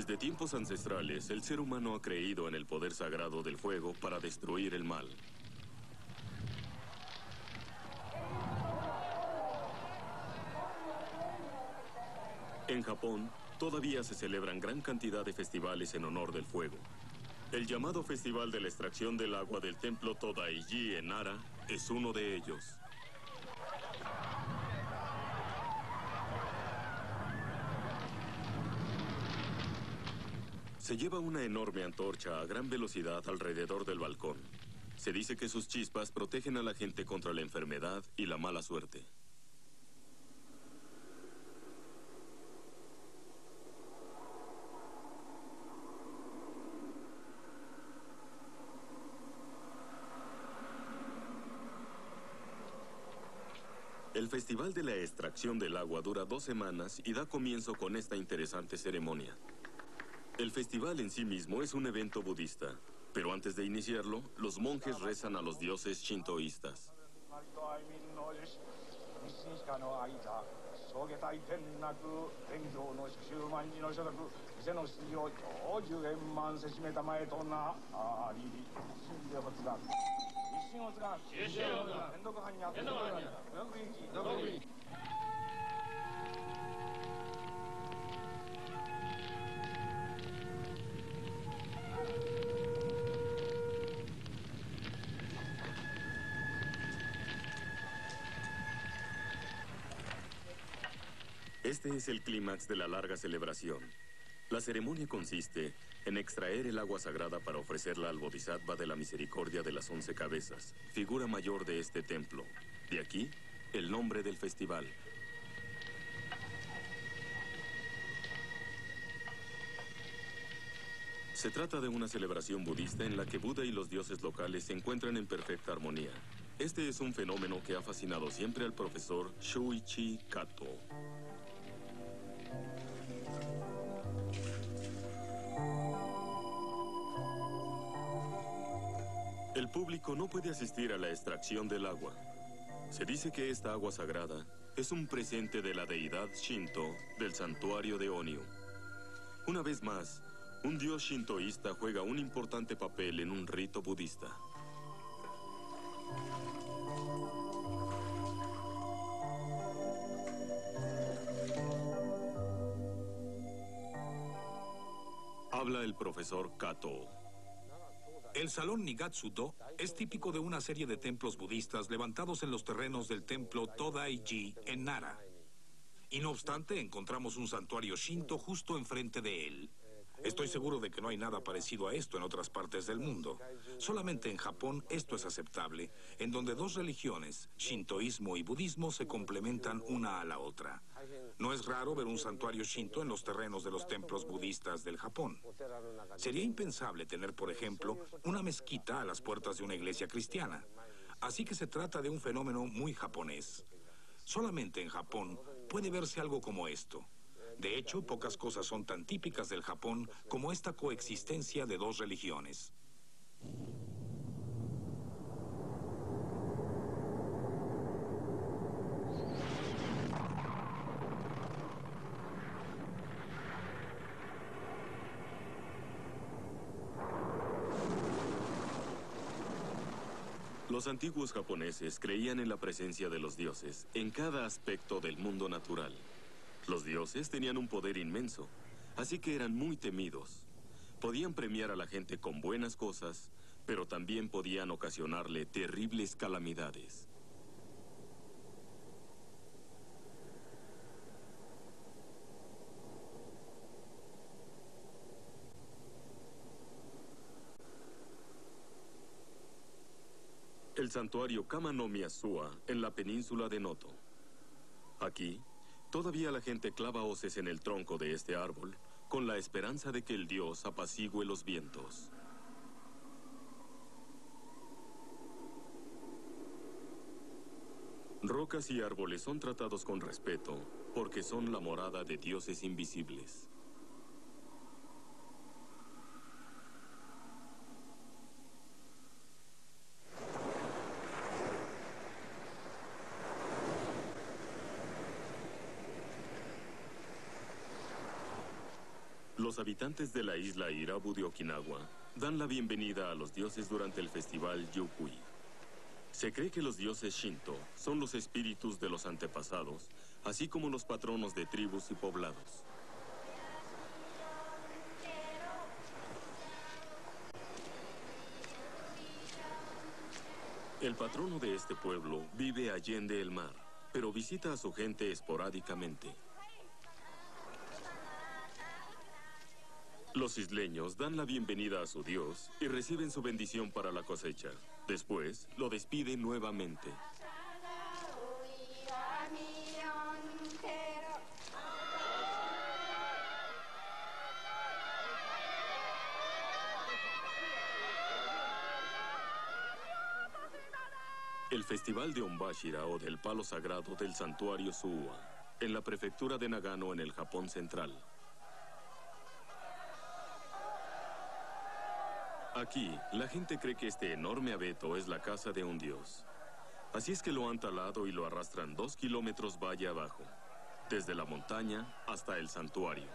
Desde tiempos ancestrales, el ser humano ha creído en el poder sagrado del fuego para destruir el mal. En Japón, todavía se celebran gran cantidad de festivales en honor del fuego. El llamado Festival de la Extracción del Agua del Templo Todaiji en Nara es uno de ellos. Se lleva una enorme antorcha a gran velocidad alrededor del balcón. Se dice que sus chispas protegen a la gente contra la enfermedad y la mala suerte. El Festival de la Extracción del Agua dura 2 semanas y da comienzo con esta interesante ceremonia. El festival en sí mismo es un evento budista, pero antes de iniciarlo, los monjes rezan a los dioses shintoístas. Este es el clímax de la larga celebración. La ceremonia consiste en extraer el agua sagrada para ofrecerla al Bodhisattva de la Misericordia de las 11 cabezas, figura mayor de este templo. De aquí, el nombre del festival. Se trata de una celebración budista en la que Buda y los dioses locales se encuentran en perfecta armonía. Este es un fenómeno que ha fascinado siempre al profesor Shuichi Kato. El público no puede asistir a la extracción del agua. Se dice que esta agua sagrada es un presente de la deidad Shinto del santuario de Onyu. Una vez más, un dios shintoísta juega un importante papel en un rito budista. Habla el profesor Kato. El salón Nigatsu-do es típico de una serie de templos budistas levantados en los terrenos del templo Todaiji en Nara. Y no obstante, encontramos un santuario Shinto justo enfrente de él. Estoy seguro de que no hay nada parecido a esto en otras partes del mundo. Solamente en Japón esto es aceptable, en donde 2 religiones, shintoísmo y budismo, se complementan una a la otra. No es raro ver un santuario Shinto en los terrenos de los templos budistas del Japón. Sería impensable tener, por ejemplo, una mezquita a las puertas de una iglesia cristiana. Así que se trata de un fenómeno muy japonés. Solamente en Japón puede verse algo como esto. De hecho, pocas cosas son tan típicas del Japón como esta coexistencia de 2 religiones. Los antiguos japoneses creían en la presencia de los dioses en cada aspecto del mundo natural. Los dioses tenían un poder inmenso, así que eran muy temidos. Podían premiar a la gente con buenas cosas, pero también podían ocasionarle terribles calamidades. El santuario Kama no Miyazua en la península de Noto. Aquí, todavía la gente clava hoces en el tronco de este árbol con la esperanza de que el dios apacigüe los vientos. Rocas y árboles son tratados con respeto porque son la morada de dioses invisibles. Los Los habitantes de la isla Irabu de Okinawa dan la bienvenida a los dioses durante el festival Yukui. Se cree que los dioses Shinto son los espíritus de los antepasados, así como los patronos de tribus y poblados. El patrono de este pueblo vive allende el mar, pero visita a su gente esporádicamente. Los isleños dan la bienvenida a su dios y reciben su bendición para la cosecha. Después, lo despiden nuevamente. El festival de Onbashira, o del palo sagrado del santuario Suwa, en la prefectura de Nagano, en el Japón central. Aquí, la gente cree que este enorme abeto es la casa de un dios. Así es que lo han talado y lo arrastran 2 kilómetros valle abajo, desde la montaña hasta el santuario.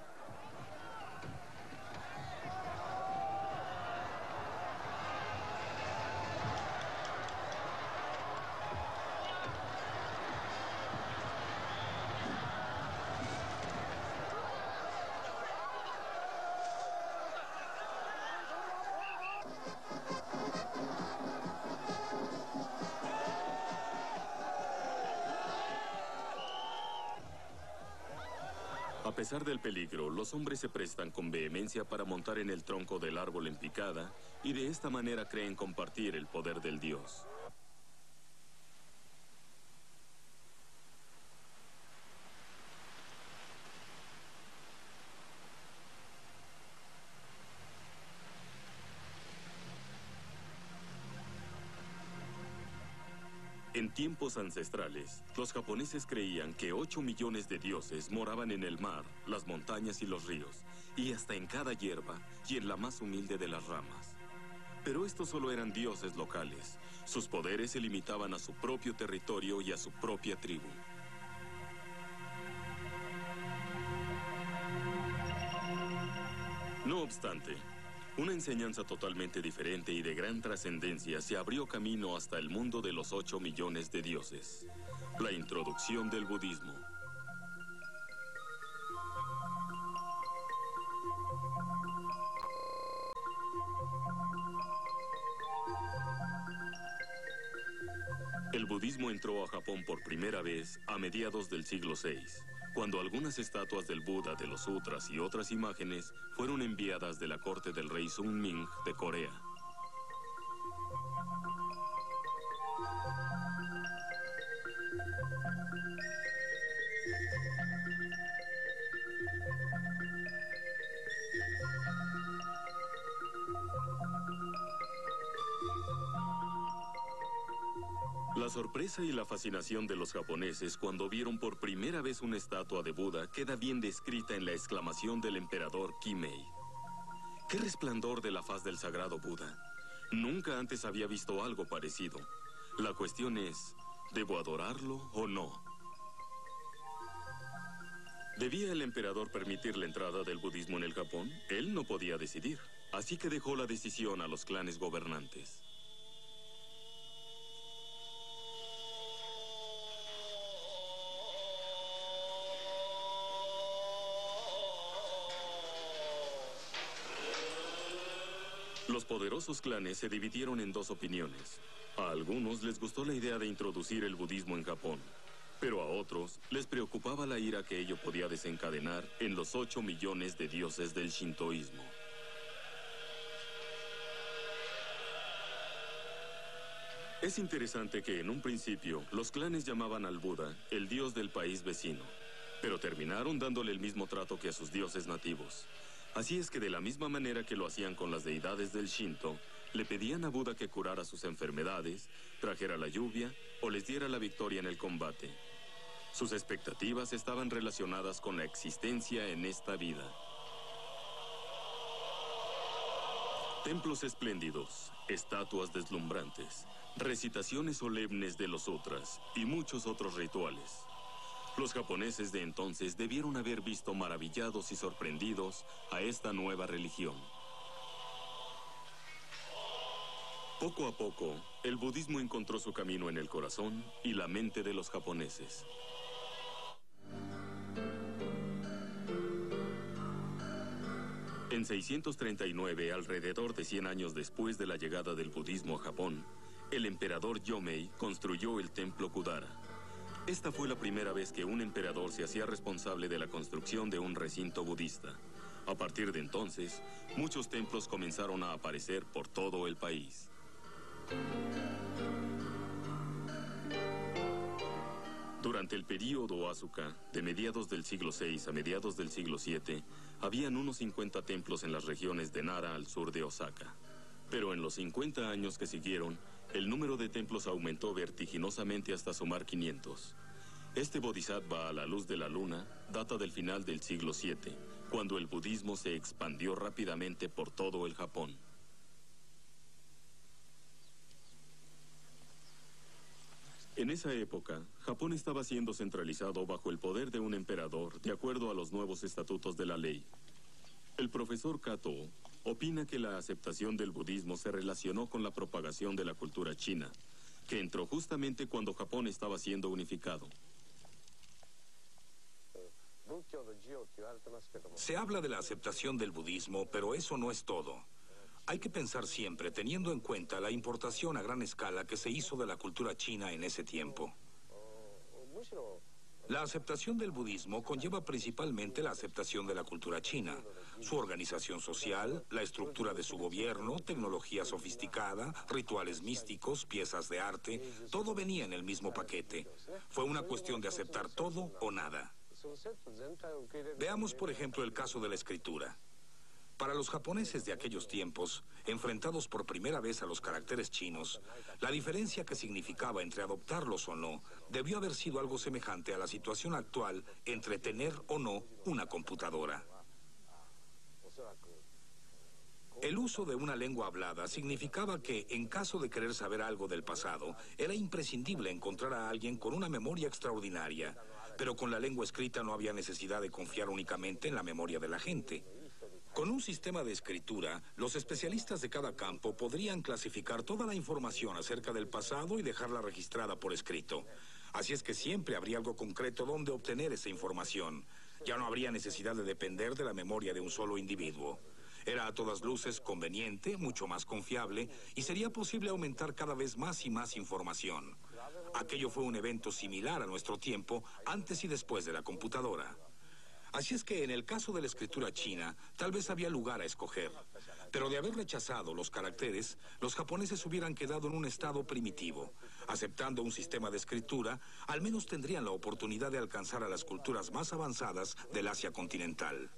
A pesar del peligro, los hombres se prestan con vehemencia para montar en el tronco del árbol en picada y de esta manera creen compartir el poder del dios. En tiempos ancestrales, los japoneses creían que 8 millones de dioses moraban en el mar, las montañas y los ríos, y hasta en cada hierba y en la más humilde de las ramas. Pero estos solo eran dioses locales. Sus poderes se limitaban a su propio territorio y a su propia tribu. No obstante, una enseñanza totalmente diferente y de gran trascendencia se abrió camino hasta el mundo de los 8 millones de dioses. La introducción del budismo. El budismo entró a Japón por primera vez a mediados del siglo VI, cuando algunas estatuas del Buda, de los sutras y otras imágenes fueron enviadas de la corte del rey Sunming de Corea. La sorpresa y la fascinación de los japoneses cuando vieron por primera vez una estatua de Buda queda bien descrita en la exclamación del emperador Kimei. ¡Qué resplandor de la faz del sagrado Buda! Nunca antes había visto algo parecido. La cuestión es, ¿debo adorarlo o no? ¿Debía el emperador permitir la entrada del budismo en el Japón? Él no podía decidir, así que dejó la decisión a los clanes gobernantes. Los poderosos clanes se dividieron en dos opiniones. A algunos les gustó la idea de introducir el budismo en Japón, pero a otros les preocupaba la ira que ello podía desencadenar en los 8 millones de dioses del shintoísmo. Es interesante que en un principio los clanes llamaban al Buda el dios del país vecino, pero terminaron dándole el mismo trato que a sus dioses nativos. Así es que de la misma manera que lo hacían con las deidades del Shinto, le pedían a Buda que curara sus enfermedades, trajera la lluvia o les diera la victoria en el combate. Sus expectativas estaban relacionadas con la existencia en esta vida. Templos espléndidos, estatuas deslumbrantes, recitaciones solemnes de los sutras y muchos otros rituales. Los japoneses de entonces debieron haber visto maravillados y sorprendidos a esta nueva religión. Poco a poco, el budismo encontró su camino en el corazón y la mente de los japoneses. En 639, alrededor de 100 años después de la llegada del budismo a Japón, el emperador Yomei construyó el templo Kudara. Esta fue la primera vez que un emperador se hacía responsable de la construcción de un recinto budista. A partir de entonces, muchos templos comenzaron a aparecer por todo el país. Durante el período Asuka, de mediados del siglo VI a mediados del siglo VII, habían unos 50 templos en las regiones de Nara al sur de Osaka. Pero en los 50 años que siguieron, el número de templos aumentó vertiginosamente hasta sumar 500. Este bodhisattva a la luz de la luna data del final del siglo VII, cuando el budismo se expandió rápidamente por todo el Japón. En esa época, Japón estaba siendo centralizado bajo el poder de un emperador de acuerdo a los nuevos estatutos de la ley. El profesor Kato opina que la aceptación del budismo se relacionó con la propagación de la cultura china, que entró justamente cuando Japón estaba siendo unificado. Se habla de la aceptación del budismo, pero eso no es todo. Hay que pensar siempre teniendo en cuenta la importación a gran escala que se hizo de la cultura china en ese tiempo. La aceptación del budismo conlleva principalmente la aceptación de la cultura china, su organización social, la estructura de su gobierno, tecnología sofisticada, rituales místicos, piezas de arte, todo venía en el mismo paquete. Fue una cuestión de aceptar todo o nada. Veamos, por ejemplo, el caso de la escritura. Para los japoneses de aquellos tiempos, enfrentados por primera vez a los caracteres chinos, la diferencia que significaba entre adoptarlos o no debió haber sido algo semejante a la situación actual entre tener o no una computadora. El uso de una lengua hablada significaba que, en caso de querer saber algo del pasado, era imprescindible encontrar a alguien con una memoria extraordinaria, pero con la lengua escrita no había necesidad de confiar únicamente en la memoria de la gente. Con un sistema de escritura, los especialistas de cada campo podrían clasificar toda la información acerca del pasado y dejarla registrada por escrito. Así es que siempre habría algo concreto donde obtener esa información. Ya no habría necesidad de depender de la memoria de un solo individuo. Era a todas luces conveniente, mucho más confiable, y sería posible aumentar cada vez más y más información. Aquello fue un evento similar a nuestro tiempo, antes y después de la computadora. Así es que en el caso de la escritura china, tal vez había lugar a escoger. Pero de haber rechazado los caracteres, los japoneses hubieran quedado en un estado primitivo. Aceptando un sistema de escritura, al menos tendrían la oportunidad de alcanzar a las culturas más avanzadas del Asia continental.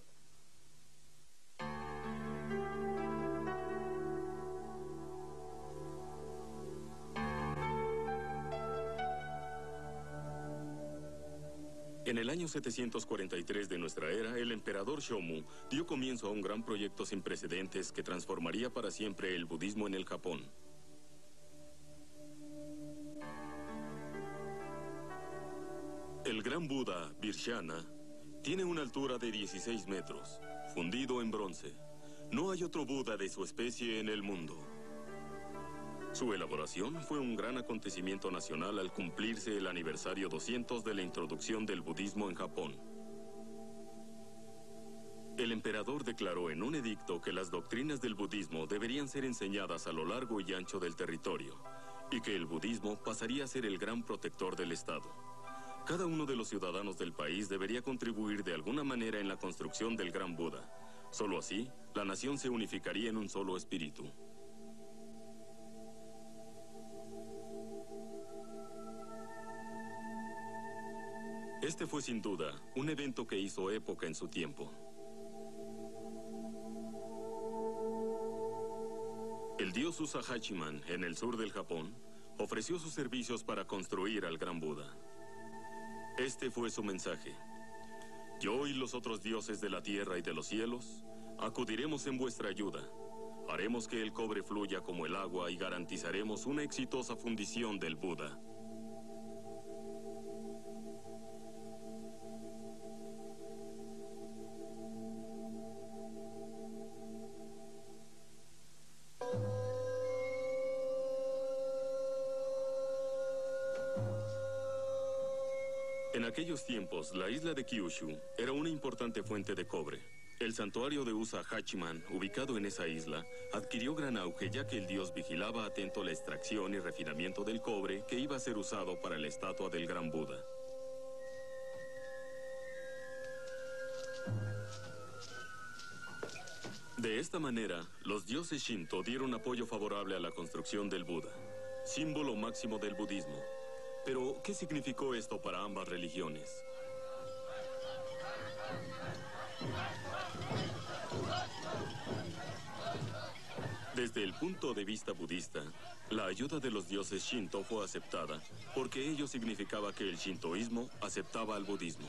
En el año 743 de nuestra era, el emperador Shomu dio comienzo a un gran proyecto sin precedentes que transformaría para siempre el budismo en el Japón. El gran Buda, Virshana, tiene una altura de 16 metros, fundido en bronce. No hay otro Buda de su especie en el mundo. Su elaboración fue un gran acontecimiento nacional al cumplirse el aniversario 200 de la introducción del budismo en Japón. El emperador declaró en un edicto que las doctrinas del budismo deberían ser enseñadas a lo largo y ancho del territorio, y que el budismo pasaría a ser el gran protector del Estado. Cada uno de los ciudadanos del país debería contribuir de alguna manera en la construcción del gran Buda. Solo así, la nación se unificaría en un solo espíritu. Este fue sin duda un evento que hizo época en su tiempo. El dios Usahachiman, en el sur del Japón, ofreció sus servicios para construir al gran Buda. Este fue su mensaje: yo y los otros dioses de la tierra y de los cielos acudiremos en vuestra ayuda. Haremos que el cobre fluya como el agua y garantizaremos una exitosa fundición del Buda. En aquellos tiempos, la isla de Kyushu era una importante fuente de cobre. El santuario de Usa Hachiman, ubicado en esa isla, adquirió gran auge ya que el dios vigilaba atento la extracción y refinamiento del cobre que iba a ser usado para la estatua del gran Buda. De esta manera, los dioses Shinto dieron apoyo favorable a la construcción del Buda, símbolo máximo del budismo. Pero, ¿qué significó esto para ambas religiones? Desde el punto de vista budista, la ayuda de los dioses Shinto fue aceptada porque ello significaba que el shintoísmo aceptaba al budismo.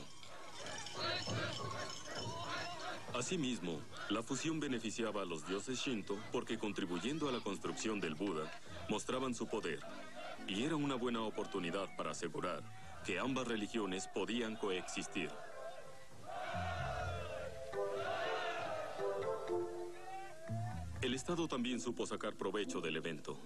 Asimismo, la fusión beneficiaba a los dioses Shinto porque contribuyendo a la construcción del Buda, mostraban su poder, y era una buena oportunidad para asegurar que ambas religiones podían coexistir. El Estado también supo sacar provecho del evento.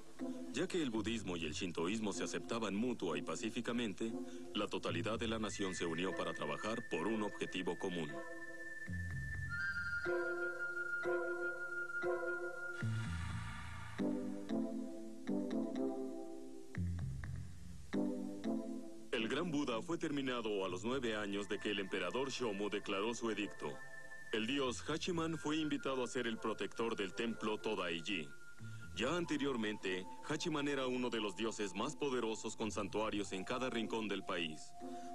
Ya que el budismo y el shintoísmo se aceptaban mutua y pacíficamente, la totalidad de la nación se unió para trabajar por un objetivo común. El Gran Buda fue terminado a los 9 años de que el emperador Shomu declaró su edicto. El dios Hachiman fue invitado a ser el protector del templo Todaiji. Ya anteriormente, Hachiman era uno de los dioses más poderosos con santuarios en cada rincón del país.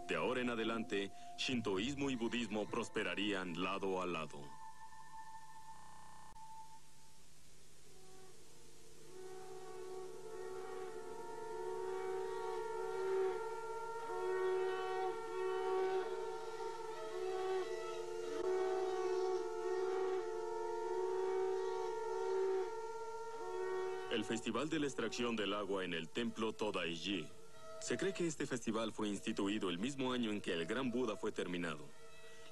De ahora en adelante, shintoísmo y budismo prosperarían lado a lado. El Festival de la Extracción del Agua en el Templo Todaiji. Se cree que este festival fue instituido el mismo año en que el Gran Buda fue terminado.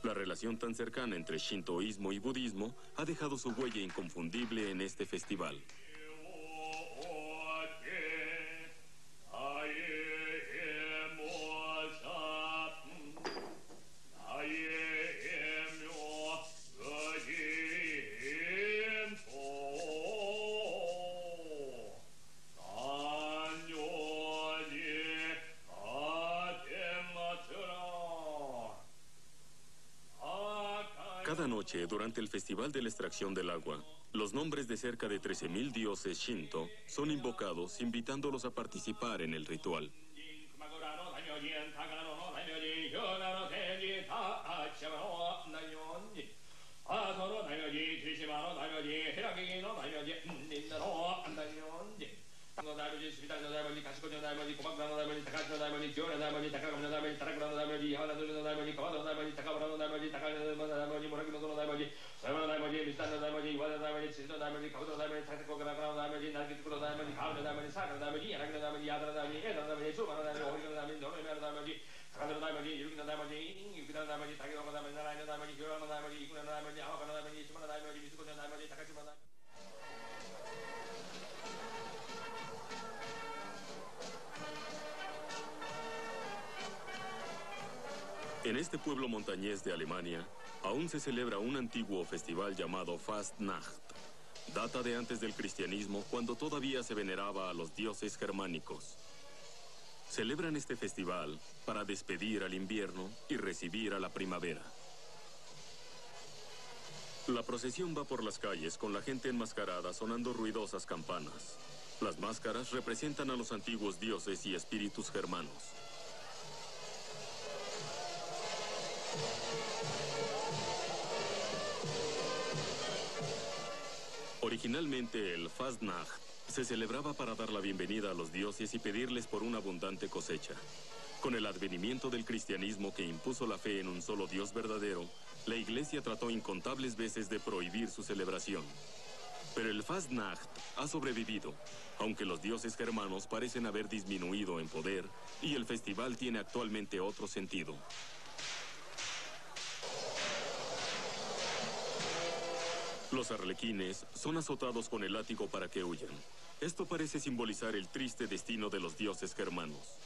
La relación tan cercana entre shintoísmo y budismo ha dejado su huella inconfundible en este festival. Cada noche, durante el Festival de la Extracción del Agua, los nombres de cerca de 13,000 dioses Shinto son invocados, invitándolos a participar en el ritual. En este pueblo montañés de Alemania, aún se celebra un antiguo festival llamado Fastnacht. Data de antes del cristianismo, cuando todavía se veneraba a los dioses germánicos. Celebran este festival para despedir al invierno y recibir a la primavera. La procesión va por las calles con la gente enmascarada sonando ruidosas campanas. Las máscaras representan a los antiguos dioses y espíritus germanos. Originalmente el Fastnacht se celebraba para dar la bienvenida a los dioses y pedirles por una abundante cosecha. Con el advenimiento del cristianismo que impuso la fe en un solo Dios verdadero, la Iglesia trató incontables veces de prohibir su celebración. Pero el Fastnacht ha sobrevivido, aunque los dioses germanos parecen haber disminuido en poder y el festival tiene actualmente otro sentido. Los arlequines son azotados con el látigo para que huyan. Esto parece simbolizar el triste destino de los dioses germanos.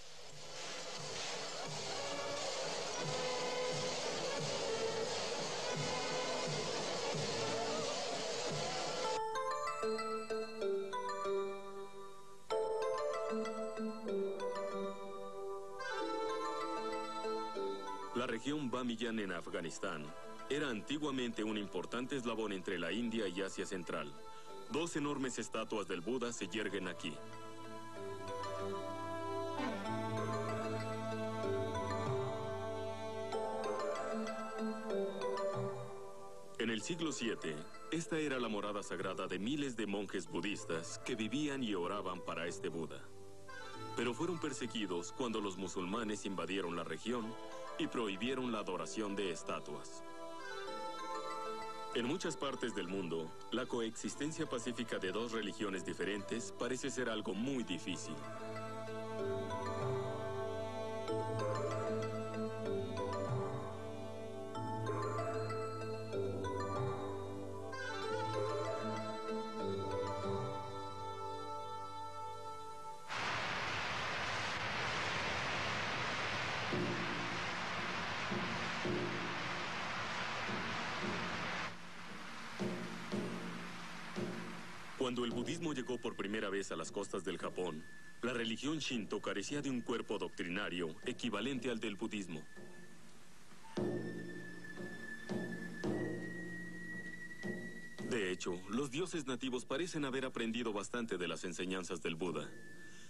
región Bamiyan en Afganistán era antiguamente un importante eslabón entre la India y Asia Central. Dos enormes estatuas del Buda se yerguen aquí. En el siglo VII, esta era la morada sagrada de miles de monjes budistas que vivían y oraban para este Buda. Pero fueron perseguidos cuando los musulmanes invadieron la región y prohibieron la adoración de estatuas. En muchas partes del mundo, la coexistencia pacífica de dos religiones diferentes parece ser algo muy difícil. Cuando el budismo llegó por primera vez a las costas del Japón, la religión Shinto carecía de un cuerpo doctrinario equivalente al del budismo. De hecho, los dioses nativos parecen haber aprendido bastante de las enseñanzas del Buda.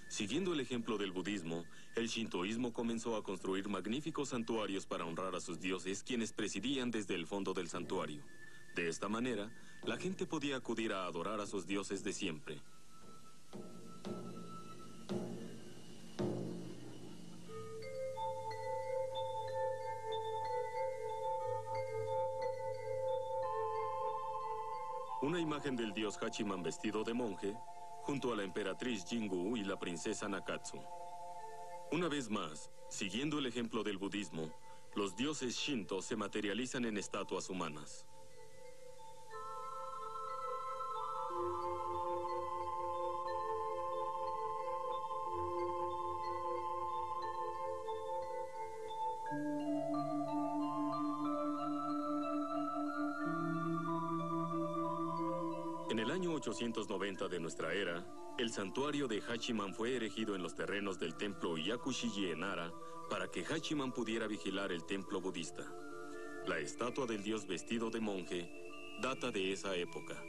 Siguiendo el ejemplo del budismo, el shintoísmo comenzó a construir magníficos santuarios para honrar a sus dioses, quienes presidían desde el fondo del santuario. De esta manera, la gente podía acudir a adorar a sus dioses de siempre. Una imagen del dios Hachiman vestido de monje, junto a la emperatriz Jingu y la princesa Nakatsu. Una vez más, siguiendo el ejemplo del budismo, los dioses Shinto se materializan en estatuas humanas. En el año 890 de nuestra era, el santuario de Hachiman fue erigido en los terrenos del templo Yakushiji en Nara para que Hachiman pudiera vigilar el templo budista. La estatua del dios vestido de monje data de esa época.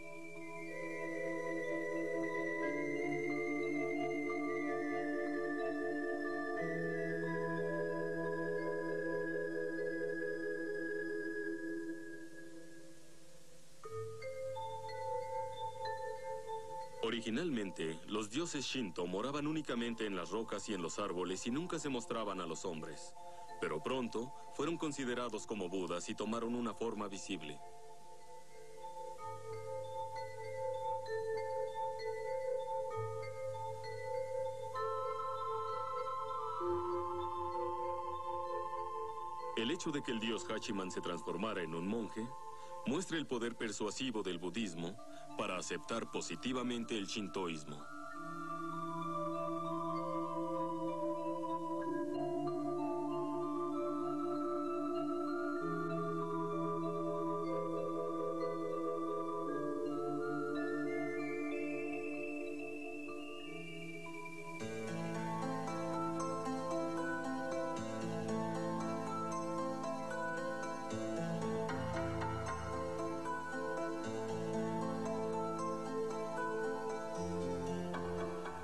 Originalmente, los dioses Shinto moraban únicamente en las rocas y en los árboles y nunca se mostraban a los hombres. Pero pronto, fueron considerados como Budas y tomaron una forma visible. El hecho de que el dios Hachiman se transformara en un monje muestra el poder persuasivo del budismo para aceptar positivamente el shintoísmo.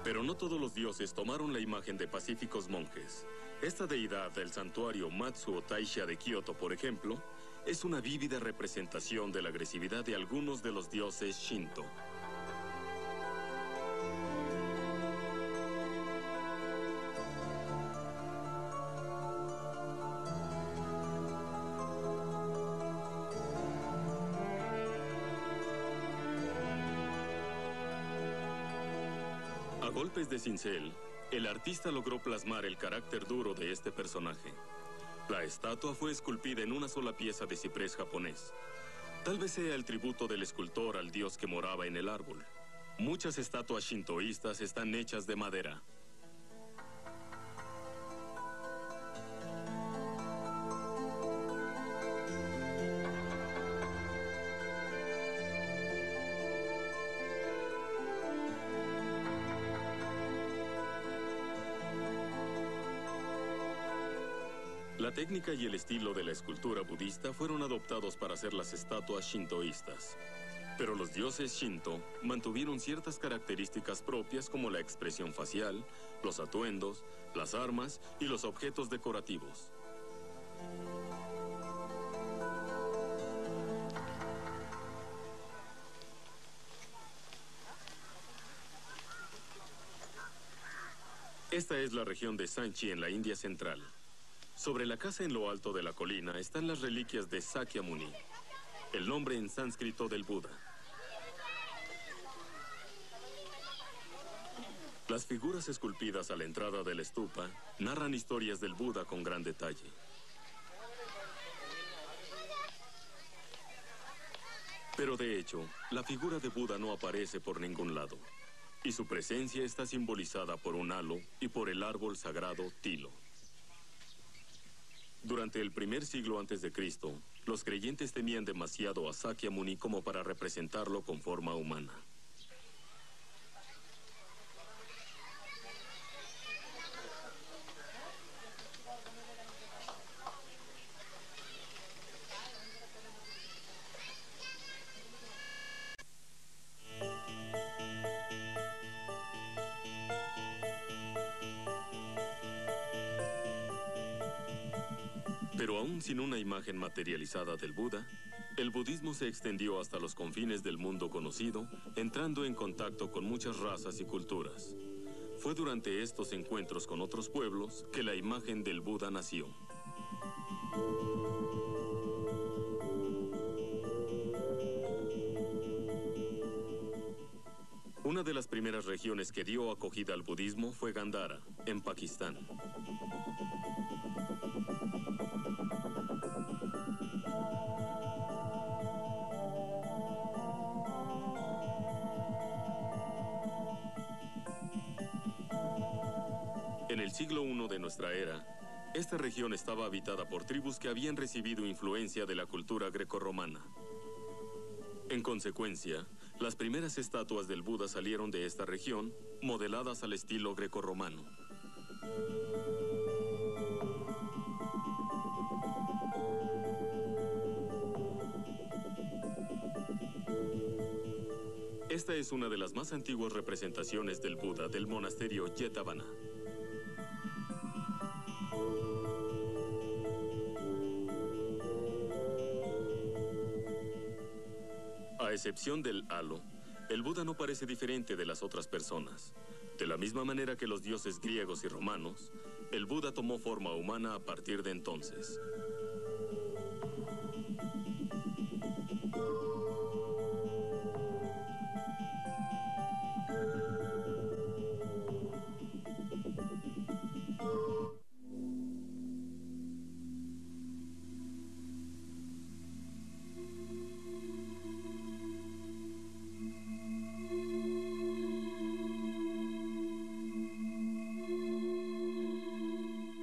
Pero no todos los dioses tomaron la imagen de pacíficos monjes. Esta deidad del santuario Matsuo Taisha de Kioto, por ejemplo, es una vívida representación de la agresividad de algunos de los dioses Shinto. A golpes de cincel, el artista logró plasmar el carácter duro de este personaje. La estatua fue esculpida en una sola pieza de ciprés japonés. Tal vez sea el tributo del escultor al dios que moraba en el árbol. Muchas estatuas shintoístas están hechas de madera. La técnica y el estilo de la escultura budista fueron adoptados para hacer las estatuas shintoístas. Pero los dioses Shinto mantuvieron ciertas características propias como la expresión facial, los atuendos, las armas y los objetos decorativos. Esta es la región de Sanchi en la India central. Sobre la casa en lo alto de la colina están las reliquias de Sakyamuni, el nombre en sánscrito del Buda. Las figuras esculpidas a la entrada del stupa narran historias del Buda con gran detalle. Pero de hecho, la figura de Buda no aparece por ningún lado, y su presencia está simbolizada por un halo y por el árbol sagrado Tilo. Durante el primer siglo antes de Cristo, los creyentes temían demasiado a Sakyamuni como para representarlo con forma humana. Pero aún sin una imagen materializada del Buda, el budismo se extendió hasta los confines del mundo conocido, entrando en contacto con muchas razas y culturas. Fue durante estos encuentros con otros pueblos que la imagen del Buda nació. Una de las primeras regiones que dio acogida al budismo fue Gandhara, en Pakistán. En el siglo I de nuestra era, esta región estaba habitada por tribus que habían recibido influencia de la cultura grecorromana. En consecuencia, las primeras estatuas del Buda salieron de esta región, modeladas al estilo grecorromano. Esta es una de las más antiguas representaciones del Buda del monasterio Jetavana. A excepción del halo, el Buda no parece diferente de las otras personas. De la misma manera que los dioses griegos y romanos, el Buda tomó forma humana a partir de entonces.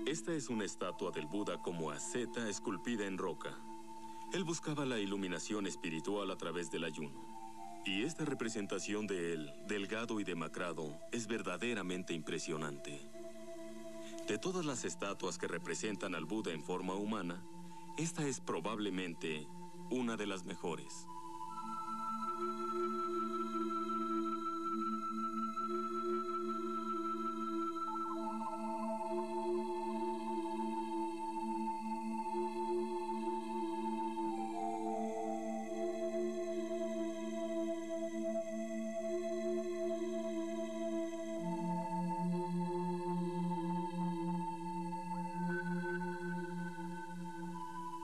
Esta es una estatua del Buda como asceta esculpida en roca. Él buscaba la iluminación espiritual a través del ayuno. Y esta representación de él, delgado y demacrado, es verdaderamente impresionante. De todas las estatuas que representan al Buda en forma humana, esta es probablemente una de las mejores.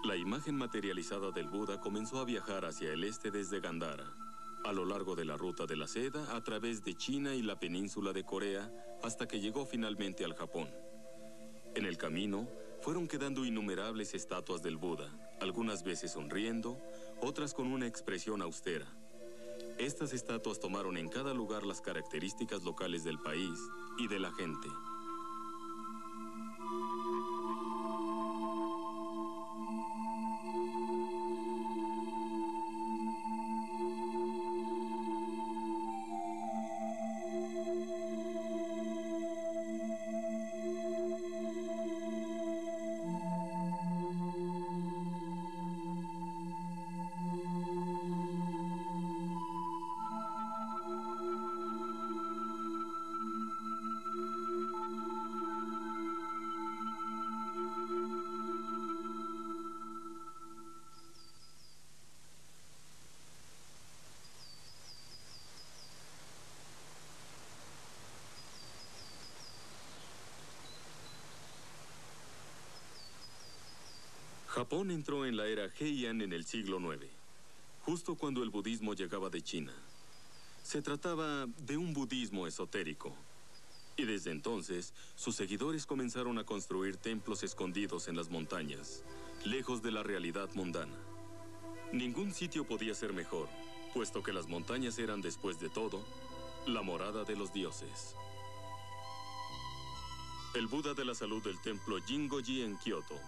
La imagen materializada del Buda comenzó a viajar hacia el este desde Gandhara, a lo largo de la ruta de la seda, a través de China y la península de Corea, hasta que llegó finalmente al Japón. En el camino, fueron quedando innumerables estatuas del Buda, algunas veces sonriendo, otras con una expresión austera. Estas estatuas tomaron en cada lugar las características locales del país y de la gente. Japón entró en la era Heian en el siglo IX, justo cuando el budismo llegaba de China. Se trataba de un budismo esotérico. Y desde entonces, sus seguidores comenzaron a construir templos escondidos en las montañas, lejos de la realidad mundana. Ningún sitio podía ser mejor, puesto que las montañas eran, después de todo, la morada de los dioses. El Buda de la salud del templo Jingoji en Kioto.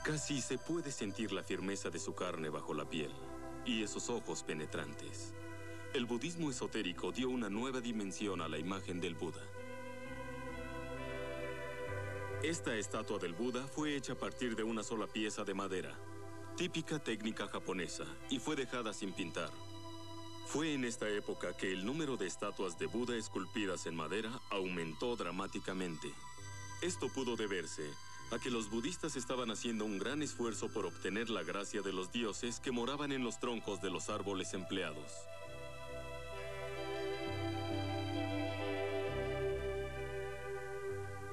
Casi se puede sentir la firmeza de su carne bajo la piel y esos ojos penetrantes. El budismo esotérico dio una nueva dimensión a la imagen del Buda. Esta estatua del Buda fue hecha a partir de una sola pieza de madera, típica técnica japonesa, y fue dejada sin pintar. Fue en esta época que el número de estatuas de Buda esculpidas en madera aumentó dramáticamente. Esto pudo deberse a que los budistas estaban haciendo un gran esfuerzo por obtener la gracia de los dioses que moraban en los troncos de los árboles empleados.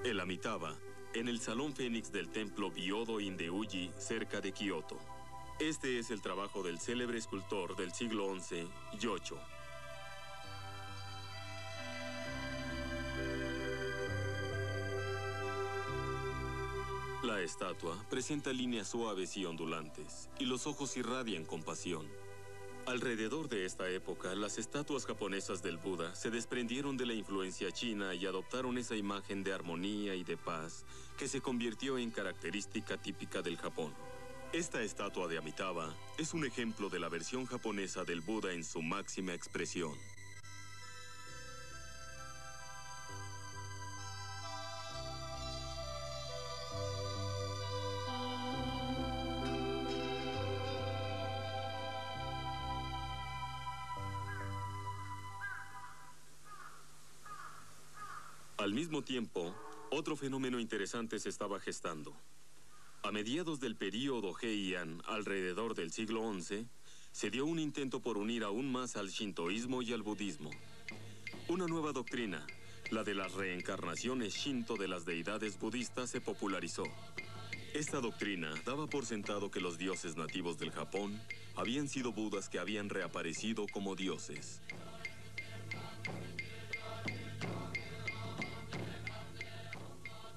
El Amitabha, en el Salón Fénix del templo Byodo-in-de-Uji, cerca de Kioto. Este es el trabajo del célebre escultor del siglo XI, Yocho. La estatua presenta líneas suaves y ondulantes, y los ojos irradian compasión. Alrededor de esta época, las estatuas japonesas del Buda se desprendieron de la influencia china y adoptaron esa imagen de armonía y de paz que se convirtió en característica típica del Japón. Esta estatua de Amitabha es un ejemplo de la versión japonesa del Buda en su máxima expresión. Al mismo tiempo, otro fenómeno interesante se estaba gestando. A mediados del período Heian, alrededor del siglo XI, se dio un intento por unir aún más al shintoísmo y al budismo. Una nueva doctrina, la de las reencarnaciones shinto de las deidades budistas, se popularizó. Esta doctrina daba por sentado que los dioses nativos del Japón habían sido budas que habían reaparecido como dioses.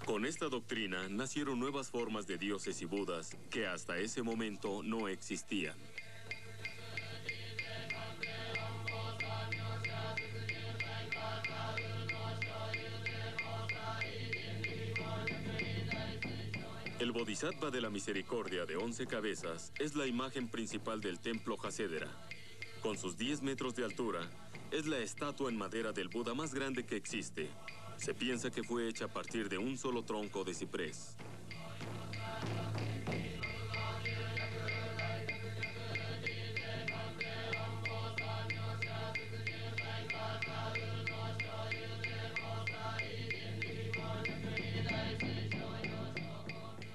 Con esta doctrina nacieron nuevas formas de dioses y budas que hasta ese momento no existían. El Bodhisattva de la Misericordia de 11 cabezas es la imagen principal del templo Hasedera. Con sus 10 metros de altura, es la estatua en madera del Buda más grande que existe. Se piensa que fue hecha a partir de un solo tronco de ciprés.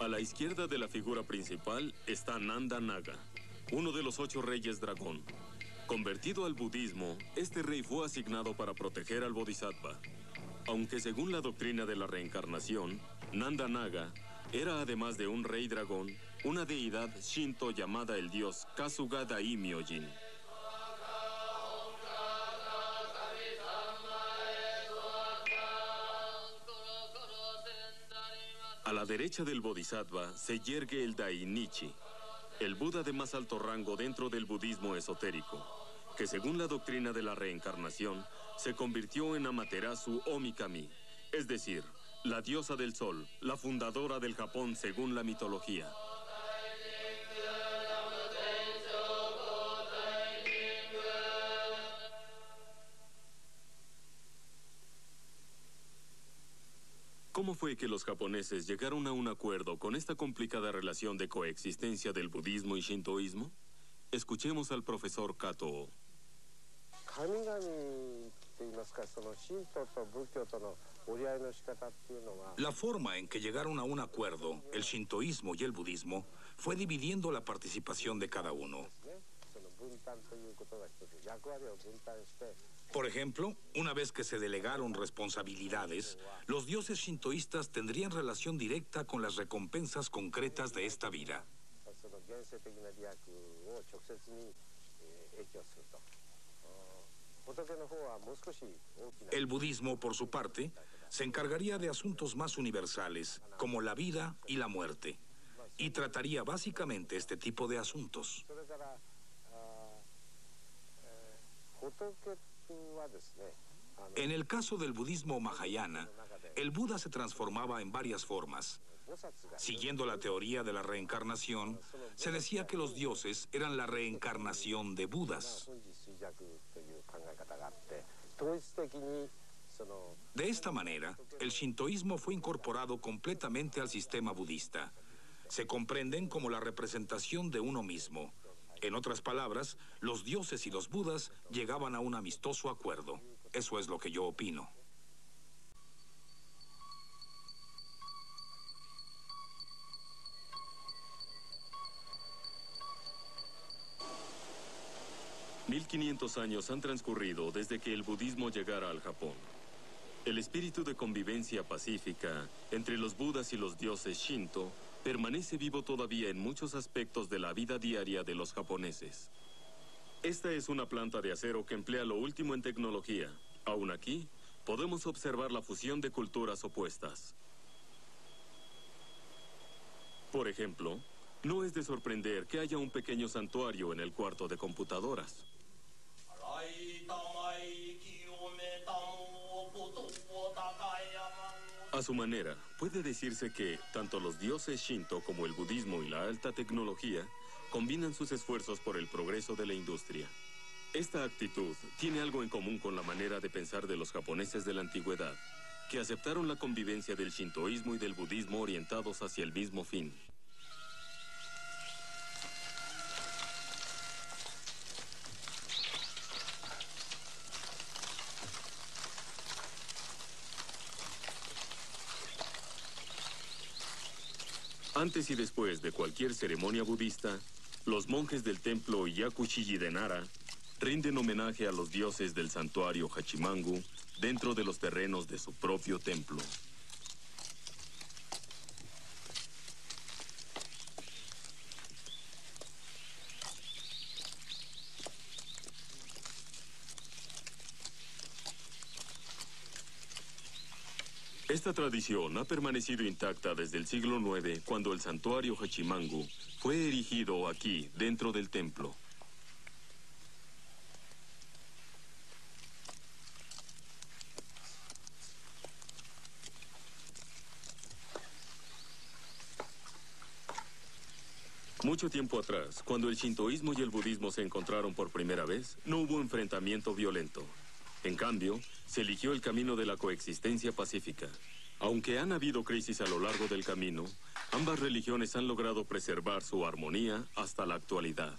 A la izquierda de la figura principal está Nanda Naga, uno de los 8 reyes dragón. Convertido al budismo, este rey fue asignado para proteger al Bodhisattva. Aunque según la doctrina de la reencarnación, Nanda Naga era, además de un rey dragón, una deidad shinto llamada el dios Kasuga Daimyojin. A la derecha del Bodhisattva se yergue el Dainichi, el Buda de más alto rango dentro del budismo esotérico, que según la doctrina de la reencarnación, se convirtió en Amaterasu Omikami, es decir, la diosa del sol, la fundadora del Japón según la mitología. ¿Cómo fue que los japoneses llegaron a un acuerdo con esta complicada relación de coexistencia del budismo y shintoísmo? Escuchemos al profesor Kato. La forma en que llegaron a un acuerdo, el shintoísmo y el budismo, fue dividiendo la participación de cada uno. Por ejemplo, una vez que se delegaron responsabilidades, los dioses shintoístas tendrían relación directa con las recompensas concretas de esta vida. El budismo, por su parte, se encargaría de asuntos más universales, como la vida y la muerte, y trataría básicamente este tipo de asuntos. En el caso del budismo mahayana, el Buda se transformaba en varias formas. Siguiendo la teoría de la reencarnación, se decía que los dioses eran la reencarnación de Budas. De esta manera, el shintoísmo fue incorporado completamente al sistema budista. Se comprenden como la representación de uno mismo. En otras palabras, los dioses y los budas llegaban a un amistoso acuerdo. Eso es lo que yo opino. $1500 años han transcurrido desde que el budismo llegara al Japón. El espíritu de convivencia pacífica entre los budas y los dioses Shinto permanece vivo todavía en muchos aspectos de la vida diaria de los japoneses. Esta es una planta de acero que emplea lo último en tecnología. Aún aquí, podemos observar la fusión de culturas opuestas. Por ejemplo, no es de sorprender que haya un pequeño santuario en el cuarto de computadoras. A su manera, puede decirse que tanto los dioses Shinto como el budismo y la alta tecnología combinan sus esfuerzos por el progreso de la industria. Esta actitud tiene algo en común con la manera de pensar de los japoneses de la antigüedad, que aceptaron la convivencia del shintoísmo y del budismo orientados hacia el mismo fin. Antes y después de cualquier ceremonia budista, los monjes del templo Yakushiji de Nara rinden homenaje a los dioses del santuario Hachimangu dentro de los terrenos de su propio templo. Esta tradición ha permanecido intacta desde el siglo IX, cuando el santuario Hachimangu fue erigido aquí, dentro del templo. Mucho tiempo atrás, cuando el shintoísmo y el budismo se encontraron por primera vez, no hubo enfrentamiento violento. En cambio, se eligió el camino de la coexistencia pacífica. Aunque han habido crisis a lo largo del camino, ambas religiones han logrado preservar su armonía hasta la actualidad.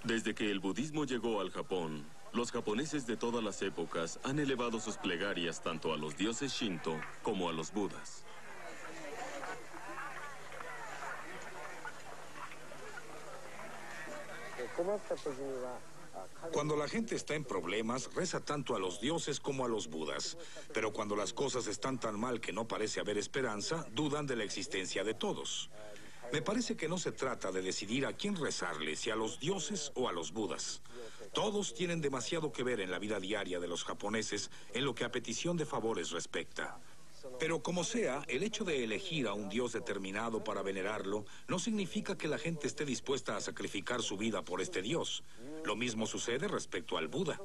Desde que el budismo llegó al Japón, los japoneses de todas las épocas han elevado sus plegarias tanto a los dioses Shinto como a los budas. Cuando la gente está en problemas, reza tanto a los dioses como a los budas. Pero cuando las cosas están tan mal que no parece haber esperanza, dudan de la existencia de todos. Me parece que no se trata de decidir a quién rezarle, si a los dioses o a los budas. Todos tienen demasiado que ver en la vida diaria de los japoneses en lo que a petición de favores respecta. Pero como sea, el hecho de elegir a un dios determinado para venerarlo no significa que la gente esté dispuesta a sacrificar su vida por este dios. Lo mismo sucede respecto al Buda.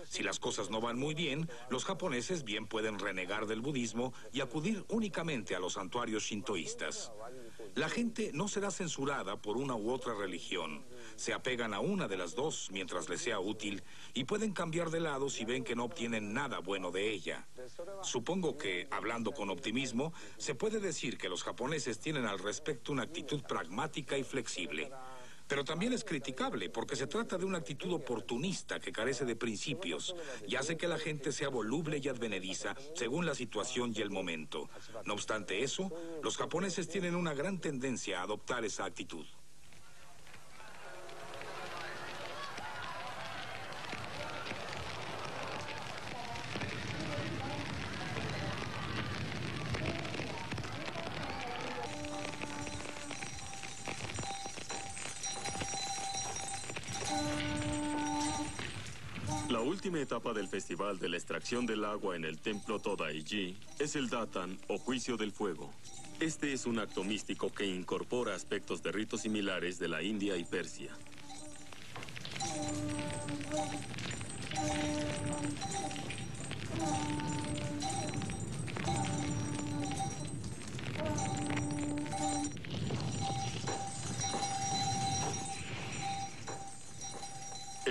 Si las cosas no van muy bien, los japoneses bien pueden renegar del budismo y acudir únicamente a los santuarios shintoístas. La gente no será censurada por una u otra religión. Se apegan a una de las dos mientras les sea útil y pueden cambiar de lado si ven que no obtienen nada bueno de ella. Supongo que, hablando con optimismo, se puede decir que los japoneses tienen al respecto una actitud pragmática y flexible. Pero también es criticable porque se trata de una actitud oportunista que carece de principios y hace que la gente sea voluble y advenediza según la situación y el momento. No obstante eso, los japoneses tienen una gran tendencia a adoptar esa actitud. La última etapa del festival de la extracción del agua en el templo Todaiji es el Datan o juicio del fuego. Este es un acto místico que incorpora aspectos de ritos similares de la India y Persia.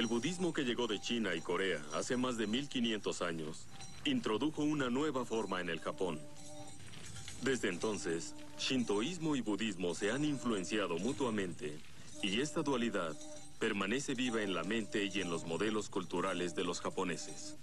El budismo que llegó de China y Corea hace más de 1500 años introdujo una nueva forma en el Japón. Desde entonces, shintoísmo y budismo se han influenciado mutuamente y esta dualidad permanece viva en la mente y en los modelos culturales de los japoneses.